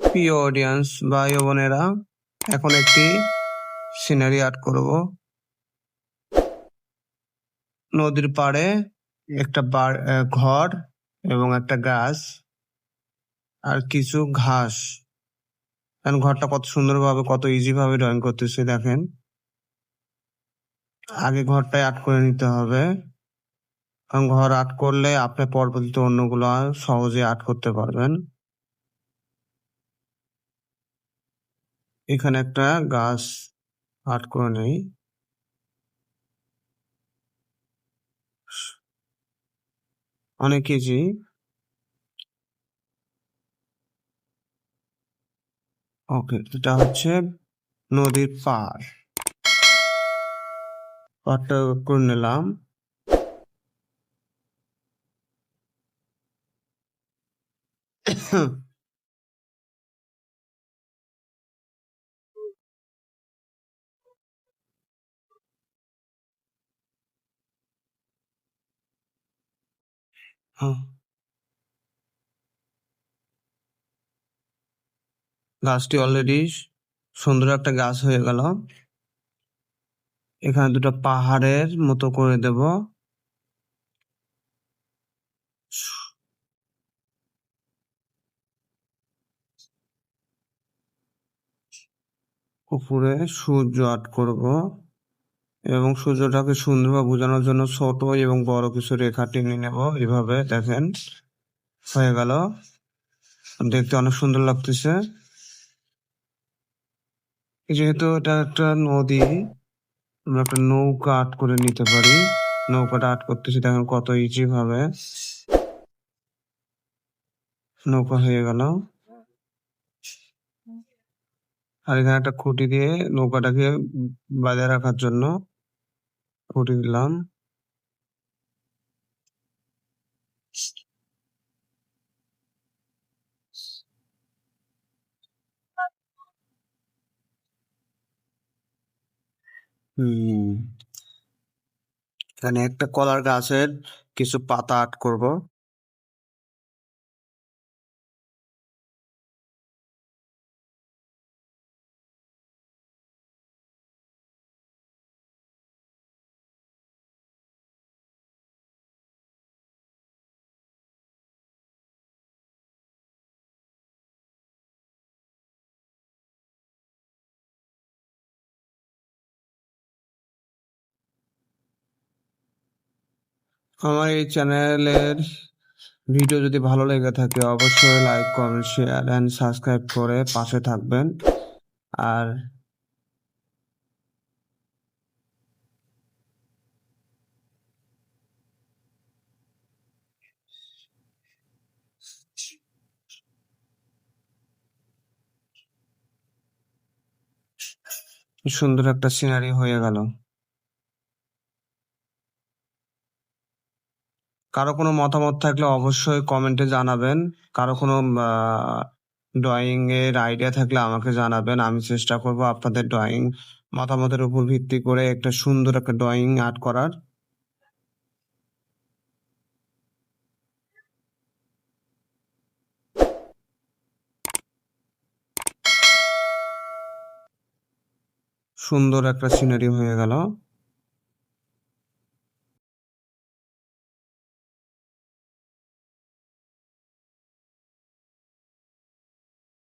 প্রিয় অডিয়েন্স ভাই ও বোনেরা, এখন একটি সিনারি আর্ট করব। নদীর পাড়ে একটা ঘর এবং একটা গাছ আর কিছু ঘাস। এখন ঘরটা কত সুন্দরভাবে, কত ইজি ভাবে ড্রয়িং করতেছি দেখেন। আগে ঘরটাই আর্ট করে নিতে হবে, কারণ ঘর আর্ট করলে আপনি পরবর্তীতে অন্যগুলো সহজে আর্ট করতে পারবেন। এখানে একটা গাছ আর্ট করে নেই। অনেক ইজি। ওকে, এটা হচ্ছে নদীর পাড়টা করে নিলাম। গাছটি অলরেডি সুন্দর একটা গাছ হয়ে গেল। এখানে দুটো পাহাড়ের মতো করে দেব। উপরে সূর্য আর্ট করব এবং সূর্যটাকে সুন্দরভাবে বোঝানোর জন্য ছোট এবং বড় কিছু রেখা টেনে নেব। এভাবে দেখেন, হয়ে গেল। দেখতে অনেক সুন্দর লাগতেছে। যেহেতু এটা একটা নদী, আমরা একটা নৌকা আর্ট করে নিতে পারি। নৌকাটা আর্ট করতেছি দেখেন কত ইজি ভাবে। নৌকা হয়ে গেল। আর এখানে একটা খুঁটি দিয়ে নৌকাটাকে বাঁধে রাখার জন্য খুঁটি দিলাম। হুম, এখানে একটা কলার গাছের কিছু পাতা আর্ট করব। আমার এই চ্যানেলের ভিডিও যদি ভালো লেগে থাকে অবশ্যই like, comment, share and subscribe করে পাশে থাকবেন। আর সুন্দর একটা সিনারি হয়ে গেল। কারো কোনো মতামত থাকলে অবশ্যই কমেন্টে জানাবেন। কারো কোনো ড্রয়িং এর আইডিয়া থাকলে আমাকে জানাবেন। আমি চেষ্টা করব আপনাদের ড্রয়িং মতামতের উপর ভিত্তি করে একটা সুন্দর একটা ড্রয়িং আর্ট করার। সুন্দর একটা সিনারি হয়ে গেল।